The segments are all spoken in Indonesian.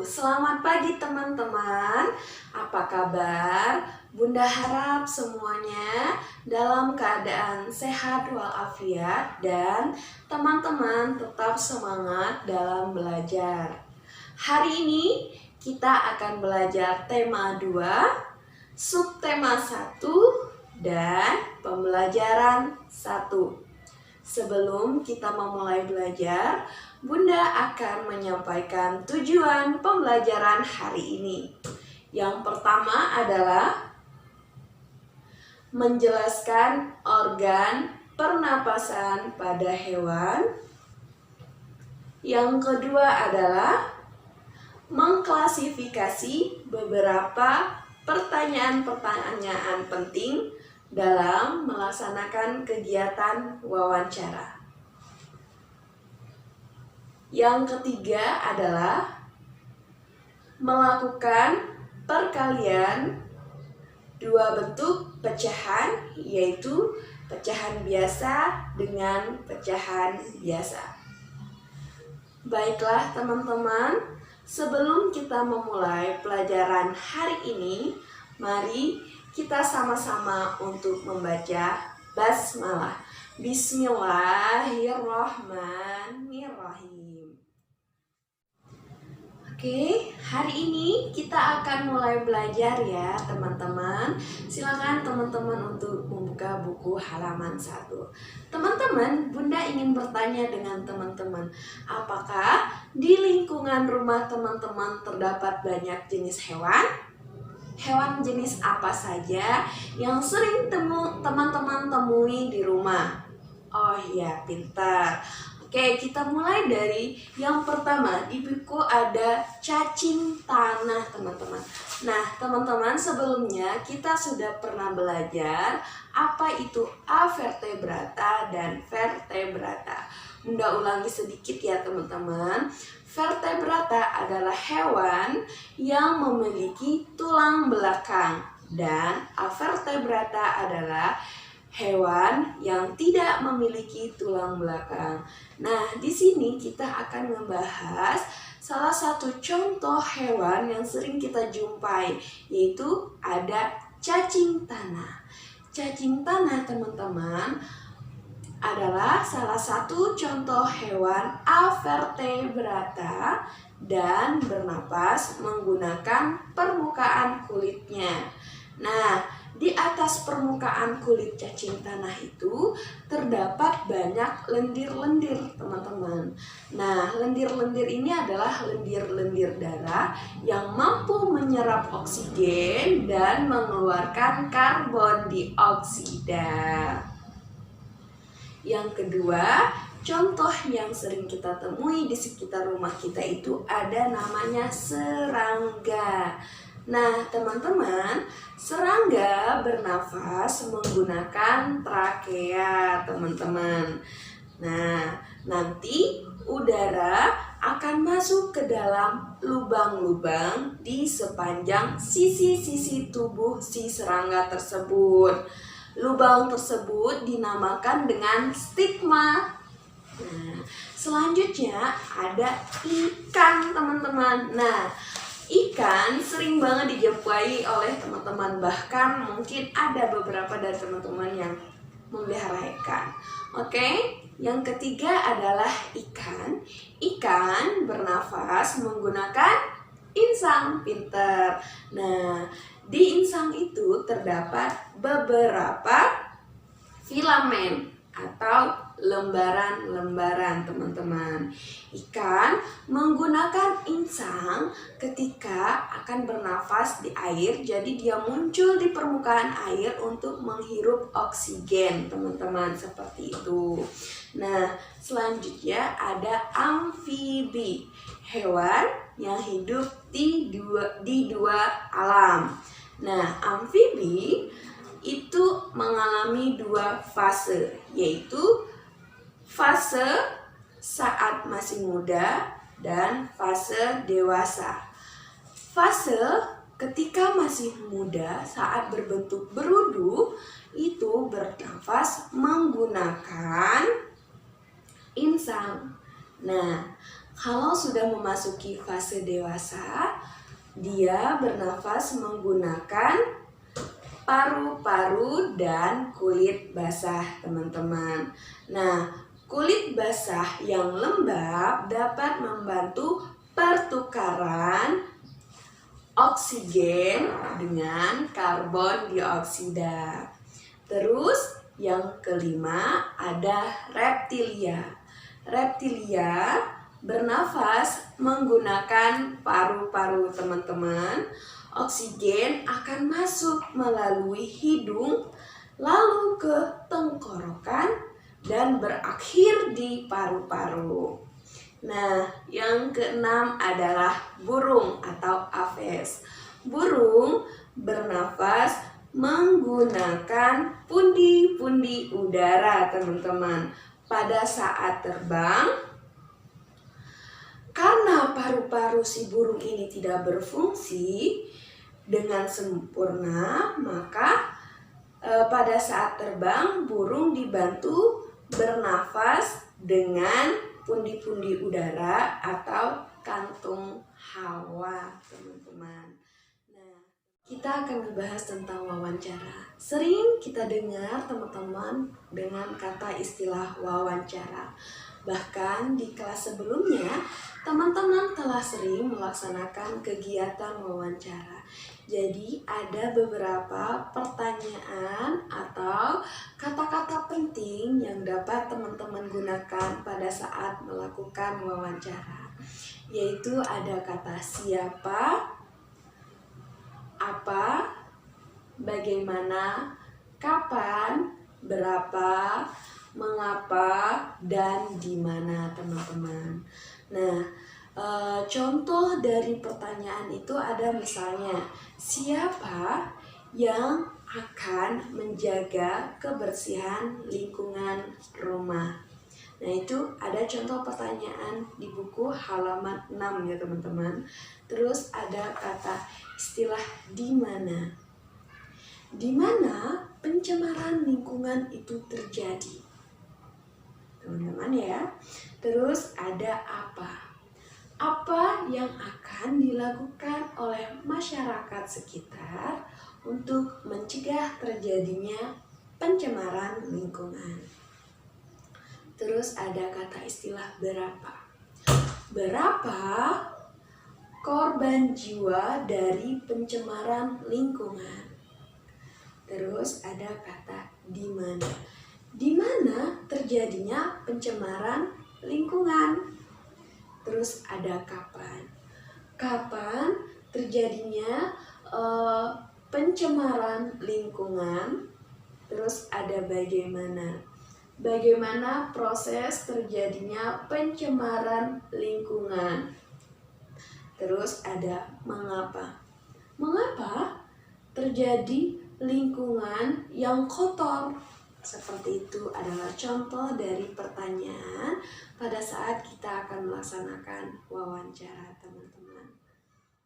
Selamat pagi teman-teman. Apa kabar? Bunda harap semuanya dalam keadaan sehat walafiat dan teman-teman tetap semangat dalam belajar. Hari ini kita akan belajar tema 2, subtema 1 dan pembelajaran 1. Sebelum kita memulai belajar, Bunda akan menyampaikan tujuan pembelajaran hari ini. Yang pertama adalah menjelaskan organ pernapasan pada hewan. Yang kedua adalah mengklasifikasi beberapa pertanyaan-pertanyaan penting dalam melaksanakan kegiatan wawancara. Yang ketiga adalah melakukan perkalian dua bentuk pecahan, yaitu pecahan biasa dengan pecahan biasa. Baiklah teman-teman, sebelum kita memulai pelajaran hari ini, mari kita sama-sama untuk membaca basmalah. Bismillahirrahmanirrahim. Oke, hari ini kita akan mulai belajar ya teman-teman. Silakan teman-teman untuk membuka buku halaman 1. Teman-teman, Bunda ingin bertanya dengan teman-teman, apakah di lingkungan rumah teman-teman terdapat banyak jenis hewan? Hewan jenis apa saja yang sering teman-teman temui di rumah? Oh iya, pintar. Oke, kita mulai dari yang pertama. Di buku ada cacing tanah, teman-teman. Nah, teman-teman, sebelumnya kita sudah pernah belajar apa itu avertebrata dan vertebrata. Bunda ulangi sedikit ya, teman-teman. Vertebrata adalah hewan yang memiliki tulang belakang dan avertebrata adalah hewan yang tidak memiliki tulang belakang. Nah, di sini kita akan membahas salah satu contoh hewan yang sering kita jumpai, yaitu ada cacing tanah. Cacing tanah, teman-teman, adalah salah satu contoh hewan avertebrata dan bernapas menggunakan permukaan kulitnya. Nah, di atas permukaan kulit cacing tanah itu terdapat banyak lendir-lendir, teman-teman. Nah, lendir-lendir ini adalah lendir-lendir darah yang mampu menyerap oksigen dan mengeluarkan karbon dioksida. Yang kedua, contoh yang sering kita temui di sekitar rumah kita itu ada namanya serangga. Nah, teman-teman, serangga bernafas menggunakan trakea, teman-teman. Nah, nanti udara akan masuk ke dalam lubang-lubang di sepanjang sisi-sisi tubuh si serangga tersebut. Lubang tersebut dinamakan dengan stigma. Nah, selanjutnya ada ikan, teman-teman. Nah, ikan sering banget dijumpai oleh teman-teman. Bahkan mungkin ada beberapa dari teman-teman yang memelihara ikan. Oke, yang ketiga adalah ikan. Ikan bernafas menggunakan insang, pinter. Nah, di insang itu terdapat beberapa filamen atau lembaran-lembaran, teman-teman. Ikan menggunakan insang ketika akan bernafas di air, jadi dia muncul di permukaan air untuk menghirup oksigen, teman-teman, seperti itu. Nah, selanjutnya ada amfibi, hewan yang hidup di dua alam. Nah, amfibi itu mengalami dua fase, yaitu fase saat masih muda dan fase dewasa. Fase ketika masih muda saat berbentuk berudu itu bernafas menggunakan insang. Nah, Kalau sudah memasuki fase dewasa, dia bernafas menggunakan paru-paru dan kulit basah, teman-teman. Nah, kulit basah yang lembab dapat membantu pertukaran oksigen dengan karbon dioksida. Terus yang kelima ada reptilia. Reptilia bernafas menggunakan paru-paru, teman-teman. Oksigen akan masuk melalui hidung, lalu ke tenggorokan dan berakhir di paru-paru. Nah, yang keenam adalah burung atau aves. Burung bernafas menggunakan pundi-pundi udara, teman-teman. Pada saat terbang, karena paru-paru si burung ini tidak berfungsi dengan sempurna, maka pada saat terbang burung dibantu bernafas dengan pundi-pundi udara atau kantung hawa, teman-teman. Nah, kita akan membahas tentang wawancara. Sering kita dengar teman-teman dengan kata istilah wawancara. Bahkan di kelas sebelumnya, teman-teman telah sering melaksanakan kegiatan wawancara. Jadi ada beberapa pertanyaan atau kata-kata penting yang dapat teman-teman gunakan pada saat melakukan wawancara. Yaitu ada kata siapa, apa, bagaimana, kapan, berapa, mengapa, dan di mana, teman-teman. Nah, contoh dari pertanyaan itu ada misalnya, siapa yang akan menjaga kebersihan lingkungan rumah? Nah, itu ada contoh pertanyaan di buku halaman 6 ya, teman-teman. Terus ada kata istilah di mana. Di mana pencemaran lingkungan itu terjadi, teman-teman ya. Terus ada apa? Apa yang akan dilakukan oleh masyarakat sekitar untuk mencegah terjadinya pencemaran lingkungan? Terus ada kata istilah berapa. Berapa korban jiwa dari pencemaran lingkungan? Terus ada kata di mana. Di mana terjadinya pencemaran lingkungan? Terus ada kapan. Kapan terjadinya pencemaran lingkungan? Terus ada bagaimana. Bagaimana proses terjadinya pencemaran lingkungan? Terus ada mengapa. Mengapa terjadi lingkungan yang kotor? Seperti itu adalah contoh dari pertanyaan pada saat kita akan melaksanakan wawancara, teman-teman.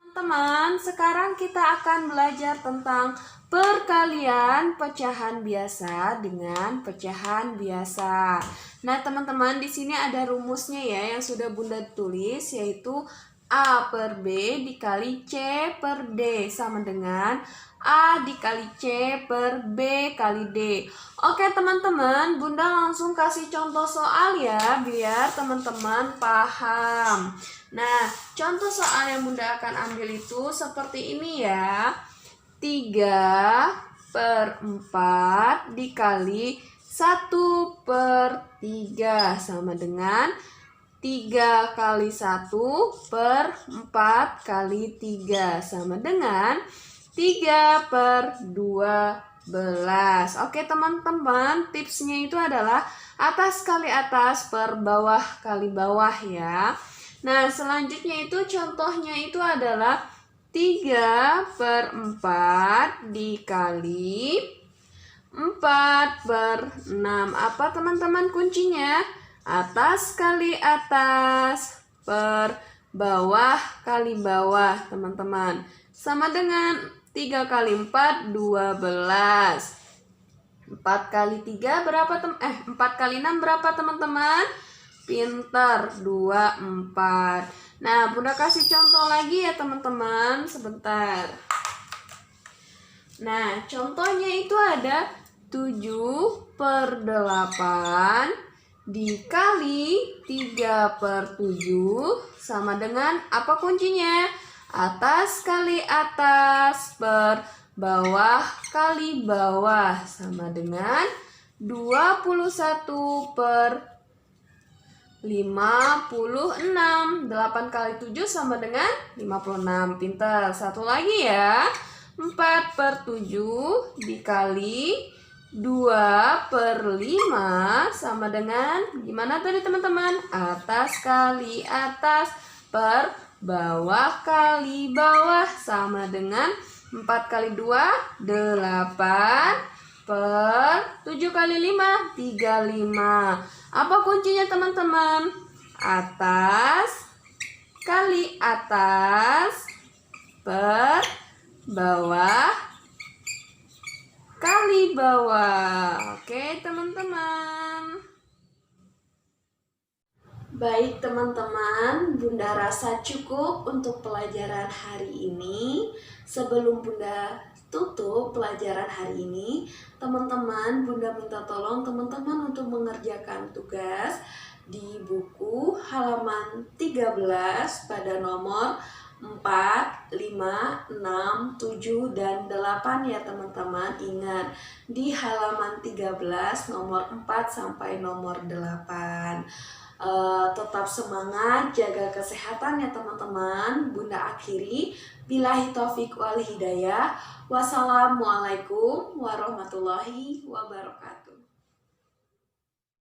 Teman-teman, sekarang kita akan belajar tentang perkalian pecahan biasa dengan pecahan biasa. Nah, teman-teman, di sini ada rumusnya ya yang sudah Bunda tulis, yaitu A per B dikali C per D sama dengan A dikali C per B kali D. Oke teman-teman, Bunda langsung kasih contoh soal ya, biar teman-teman paham. Nah, contoh soal yang Bunda akan ambil itu seperti ini ya. 3 per 4 dikali 1 per 3 sama dengan 3 kali 1 per 4 kali 3 sama dengan 3 per 12. Oke teman-teman, tipsnya itu adalah atas kali atas per bawah kali bawah ya. Nah, selanjutnya itu contohnya itu adalah 3 per 4 dikali 4 per 6. Apa teman-teman kuncinya? Atas kali atas per bawah kali bawah, teman-teman. Sama dengan 3 kali 4, 12. 4 kali 3 berapa 4 kali 6 berapa teman-teman? Pintar, 24. Nah, Bunda kasih contoh lagi ya teman-teman, sebentar. Nah, contohnya itu ada 7/8 dikali 3/7 sama dengan apa kuncinya? Atas kali atas per bawah kali bawah sama dengan 21/56. 8 kali 7 sama dengan 56. Pintar. Satu lagi ya. 4/7 dikali 2/5 sama dengan gimana tadi teman-teman? Atas kali atas per bawah kali bawah sama dengan 4 kali 2 8 per 7 kali 5 35. Apa kuncinya teman-teman? Atas kali atas per bawah kali bawah. Oke teman-teman. Baik teman-teman, Bunda rasa cukup untuk pelajaran hari ini. Sebelum Bunda tutup pelajaran hari ini, teman-teman, Bunda minta tolong teman-teman untuk mengerjakan tugas di buku halaman 13 pada nomor 4, 5, 6, 7, dan 8 ya teman-teman. Ingat, di halaman 13 nomor 4 sampai nomor 8. Tetap semangat, jaga kesehatan ya teman-teman. Bunda akhiri, billahi taufik wal hidayah. Wassalamualaikum warahmatullahi wabarakatuh.